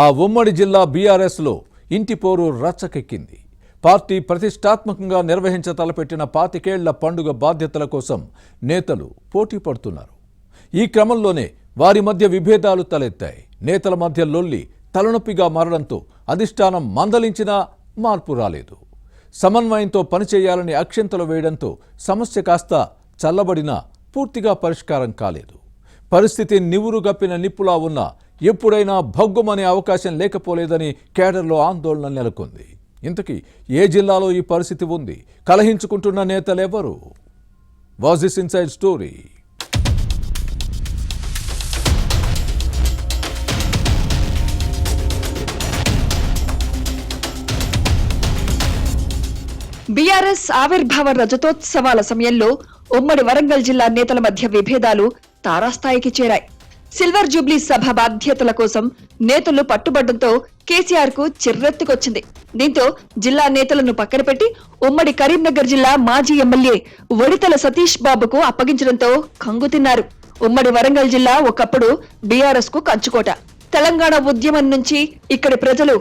ఆ ఉమ్మడి జిల్లా బీఆర్ఎస్లో ఇంటి పోరు రచ్చకెక్కింది. పార్టీ ప్రతిష్టాత్మకంగా నిర్వహించతలపెట్టిన 25 ఏళ్ల పండుగ బాధ్యతల కోసం నేతలు పోటీ పడుతున్నారు. ఈ క్రమంలోనే వారి మధ్య విభేదాలు తలెత్తాయి. నేతల మధ్య లొల్లి తలనొప్పిగా మారడంతో అధిష్టానం మందలించినా మార్పు రాలేదు. సమన్వయంతో పనిచేయాలని అక్షంతలు వేయడంతో సమస్య కాస్త చల్లబడినా పూర్తిగా పరిష్కారం కాలేదు. పరిస్థితి నివురుగప్పిన నిప్పులా ఉన్నా ఎప్పుడైనా భగ్గుమనే అవకాశం లేకపోలేదని కేడర్లో ఆందోళన నెలకొంది. ఇంతకీ ఏ జిల్లాలో ఈ పరిస్థితి ఉంది? కలహించుకుంటున్న నేతలెవరు? Was this inside story? BRS ఆవిర్భావ రజతోత్సవాల సమయంలో ఉమ్మడి వరంగల్ జిల్లా నేతల మధ్య విభేదాలు తారాస్థాయికి చేరాయి. సిల్వర్ జూబ్లీ సభ బాధ్యతల కోసం నేతలు పట్టుబడ్డంతో కేసీఆర్ కు చిర్రెత్తుకొచ్చింది. దీంతో జిల్లా నేతలను పక్కన పెట్టి ఉమ్మడి కరీంనగర్ జిల్లా మాజీ ఎమ్మెల్యే వడితల సతీష్ బాబుకు అప్పగించడంతో కంగుతిన్నారు. ఉమ్మడి వరంగల్ జిల్లా ఒకప్పుడు బీఆర్ఎస్ కు కంచుకోట. తెలంగాణ ఉద్యమం నుంచి ఇక్కడి ప్రజలు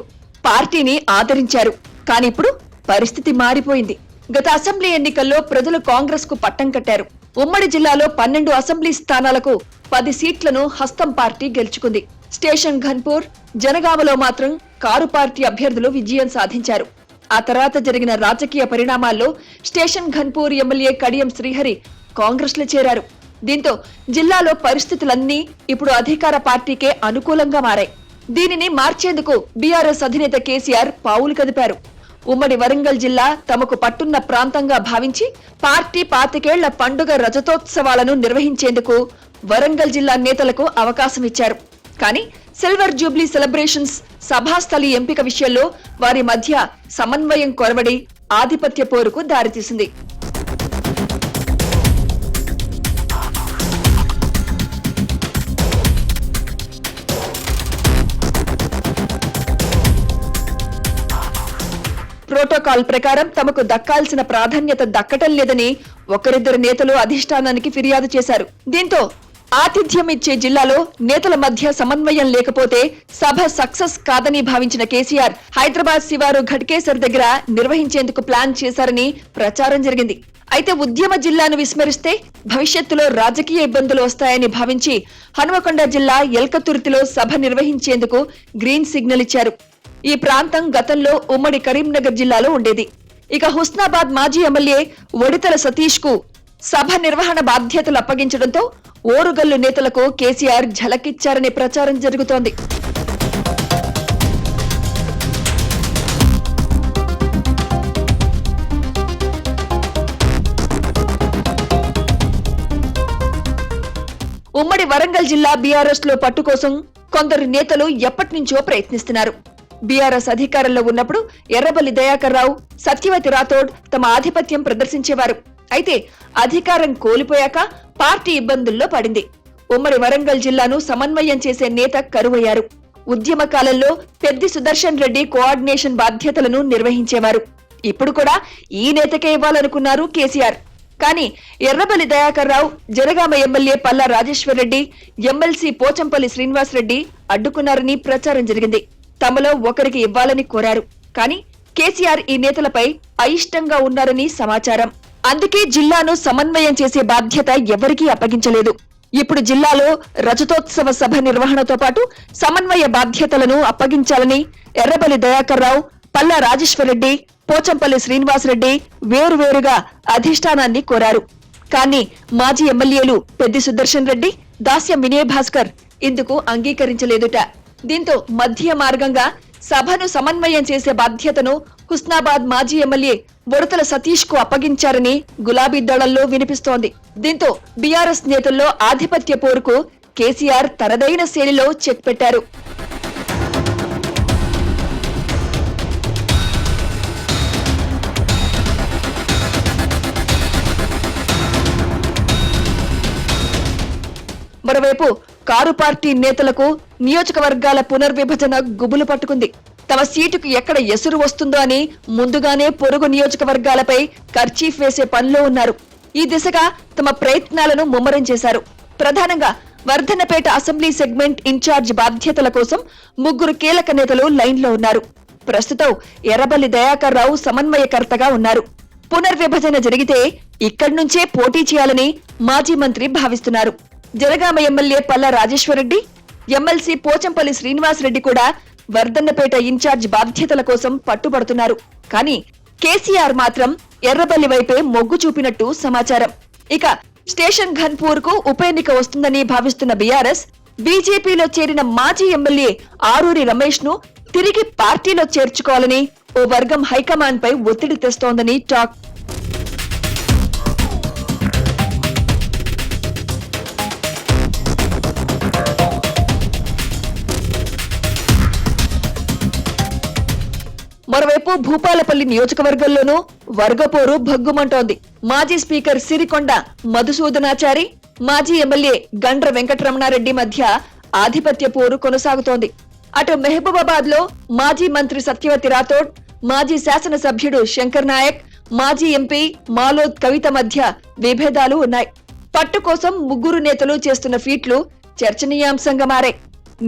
పార్టీని ఆదరించారు. కానీ ఇప్పుడు పరిస్థితి మారిపోయింది. గత అసెంబ్లీ ఎన్నికల్లో ప్రజలు కాంగ్రెస్ కు పట్టం కట్టారు. ఉమ్మడి జిల్లాలో 12 అసెంబ్లీ స్థానాలకు 10 సీట్లను హస్తం పార్టీ గెలుచుకుంది. స్టేషన్ ఘన్పూర్, జనగామలో మాత్రం కారు పార్టీ అభ్యర్థులు విజయం సాధించారు. ఆ తర్వాత జరిగిన రాజకీయ పరిణామాల్లో స్టేషన్ ఘన్పూర్ ఎమ్మెల్యే కడియం శ్రీహరి కాంగ్రెస్ లో చేరారు. దీంతో జిల్లాలో పరిస్థితులన్నీ ఇప్పుడు అధికార పార్టీకే అనుకూలంగా మారాయి. దీనిని మార్చేందుకు బీఆర్ఎస్ అధినేత కేసీఆర్ పావులు కదిపారు. ఉమ్మడి వరంగల్ జిల్లా తమకు పట్టున్న ప్రాంతంగా భావించి పార్టీ 25 ఏళ్ల పండుగ రజతోత్సవాలను నిర్వహించేందుకు వరంగల్ జిల్లా నేతలకు అవకాశం ఇచ్చారు. కానీ సిల్వర్ జూబ్లీ సెలబ్రేషన్స్ సభాస్థలి ఎంపిక విషయంలో వారి మధ్య సమన్వయం కొరవడి ఆధిపత్య పోరుకు దారితీసింది. ప్రోటోకాల్ ప్రకారం తమకు దక్కాల్సిన ప్రాధాన్యత దక్కటం లేదని ఒకరిద్దరు నేతలు అధిష్టానానికి ఫిర్యాదు చేశారు. దీంతో ఆతిథ్యం ఇచ్చే జిల్లాలో నేతల మధ్య సమన్వయం లేకపోతే సభ సక్సెస్ కాదని భావించిన కేసీఆర్ హైదరాబాద్ శివారు ఘట్కేసర్ దగ్గర నిర్వహించేందుకు ప్లాన్ చేశారని ప్రచారం జరిగింది. అయితే ఉద్యమ జిల్లాను విస్మరిస్తే భవిష్యత్తులో రాజకీయ ఇబ్బందులు వస్తాయని భావించి హనుమకొండ జిల్లా ఎల్కతుర్తిలో సభ నిర్వహించేందుకు గ్రీన్ సిగ్నల్ ఇచ్చారు. ఈ ప్రాంతం గతంలో ఉమ్మడి కరీంనగర్ జిల్లాలో ఉండేది. ఇక హుస్నాబాద్ మాజీ ఎమ్మెల్యే వడితల సతీష్ కు సభ నిర్వహణ బాధ్యతలు అప్పగించడంతో ఓరుగల్లు నేతలకు కేసీఆర్ ఝలకిచ్చారనే ప్రచారం జరుగుతోంది. ఉమ్మడి వరంగల్ జిల్లా బీఆర్ఎస్ లో పట్టు కోసం కొందరు నేతలు ఎప్పటినుంచో ప్రయత్నిస్తున్నారు. బీఆర్ఎస్ అధికారంలో ఉన్నప్పుడు ఎర్రబెల్లి దయాకర్ రావు, సత్యవతి రాథోడ్ తమ ఆధిపత్యం ప్రదర్శించేవారు. అయితే అధికారం కోల్పోయాక పార్టీ ఇబ్బందుల్లో పడింది. ఉమ్మడి వరంగల్ జిల్లాను సమన్వయం చేసే నేత కరువయ్యారు. ఉద్యమ కాలంలో పెద్ది సుదర్శన్ రెడ్డి కోఆర్డినేషన్ బాధ్యతలను నిర్వహించేవారు. ఇప్పుడు కూడా ఈ నేతకే ఇవ్వాలనుకున్నారు కేసీఆర్. కానీ ఎర్రబెల్లి దయాకర్ రావు, జనగామ ఎమ్మెల్యే పల్లా రాజేశ్వర్ రెడ్డి, ఎమ్మెల్సీ పోచంపల్లి శ్రీనివాస్ రెడ్డి అడ్డుకున్నారని ప్రచారం జరిగింది. తమలో ఒకరికి ఇవ్వాలని కోరారు. కానీ కేసీఆర్ ఈ నేతలపై అయిష్టంగా ఉన్నారని సమాచారం. అందుకే జిల్లాను సమన్వయం చేసే బాధ్యత ఎవరికీ అప్పగించలేదు. ఇప్పుడు జిల్లాలో రజతోత్సవ సభ నిర్వహణతో పాటు సమన్వయ బాధ్యతలను అప్పగించాలని ఎర్రబెల్లి దయాకర్ రావు, పల్లా రాజేశ్వర్ రెడ్డి, పోచంపల్లి శ్రీనివాస్ రెడ్డి వేరువేరుగా అధిష్టానాన్ని కోరారు. కానీ మాజీ ఎమ్మెల్యేలు పెద్ది సుదర్శన్ రెడ్డి, దాస్యం వినయ్ భాస్కర్ ఇందుకు అంగీకరించలేదుట. దీంతో మధ్య మార్గంగా సభను సమన్వయం చేసే బాధ్యతను హుస్నాబాద్ మాజీ ఎమ్మెల్యే వడితల సతీష్ కు అప్పగించారని గులాబీ దళంలో వినిపిస్తోంది. దీంతో బీఆర్ఎస్ నేతల్లో ఆధిపత్య పోరుకు కేసీఆర్ తనదైన శైలిలో చెక్ పెట్టారు. మరోవైపు కారు పార్టీ నేతలకు నియోజకవర్గాల పునర్విభజన గుబులు పట్టుకుంది. తమ సీటుకు ఎక్కడ ఎసురు వస్తుందో అని ముందుగానే పొరుగు నియోజకవర్గాలపై కర్చీఫ్ వేసే పనిలో ఉన్నారు. ఈ దిశగా తమ ప్రయత్నాలను ముమ్మరం చేశారు. ప్రధానంగా వర్ధన్నపేట అసెంబ్లీ సెగ్మెంట్ ఇన్ఛార్జ్ బాధ్యతల కోసం 3 కీలక నేతలు లైన్లో ఉన్నారు. ప్రస్తుతం ఎర్రబెల్లి దయాకర్ రావు సమన్వయకర్తగా ఉన్నారు. పునర్విభజన జరిగితే ఇక్కడి నుంచే పోటీ చేయాలని మాజీ మంత్రి భావిస్తున్నారు. జనగామ ఎమ్మెల్యే పల్లా రాజేశ్వరరెడ్డి, ఎమ్మెల్సీ పోచంపల్లి శ్రీనివాసరెడ్డి కూడా వర్ధన్నపేట ఇన్ఛార్జ్ బాధ్యతల కోసం పట్టుబడుతున్నారు. కానీ కేసీఆర్ మాత్రం ఎర్రబెల్లి వైపే మొగ్గు చూపినట్టు సమాచారం. ఇక స్టేషన్ ఘన్పూర్ కు ఉప ఎన్నిక వస్తుందని భావిస్తున్న బీఆర్ఎస్ బీజేపీలో చేరిన మాజీ ఎమ్మెల్యే ఆరూరి రమేష్ ను తిరిగి పార్టీలో చేర్చుకోవాలని ఓ వర్గం హైకమాండ్ పై ఒత్తిడి తెస్తోందని టాక్. మరోవైపు భూపాలపల్లి నియోజకవర్గంలోనూ వర్గపోరు భగ్గుమంటోంది. మాజీ స్పీకర్ సిరికొండ మధుసూదనాచారి, మాజీ ఎమ్మెల్యే గండ్ర వెంకటరమణారెడ్డి మధ్య ఆధిపత్య పోరు కొనసాగుతోంది. అటు మహబూబాబాద్ లో మాజీ మంత్రి సత్యవతి రాథోడ్, మాజీ శాసనసభ్యుడు శంకర్ నాయక్, మాజీ ఎంపీ మాలోద్ కవిత మధ్య విభేదాలు ఉన్నాయి. పట్టు కోసం 3 నేతలు చేస్తున్న ఫీట్లు చర్చనీయాంశంగా మారాయి.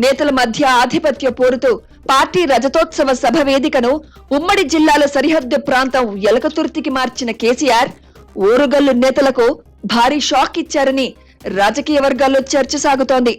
నేతల మధ్య ఆధిపత్య పోరుతూ పార్టీ రజతోత్సవ సభ వేదికను ఉమ్మడి జిల్లాల సరిహద్దు ప్రాంతం ఎలకతుర్తికి మార్చిన కేసీఆర్ ఓరుగల్లు నేతలకు భారీ షాక్ ఇచ్చారని రాజకీయ వర్గాల్లో చర్చ సాగుతోంది.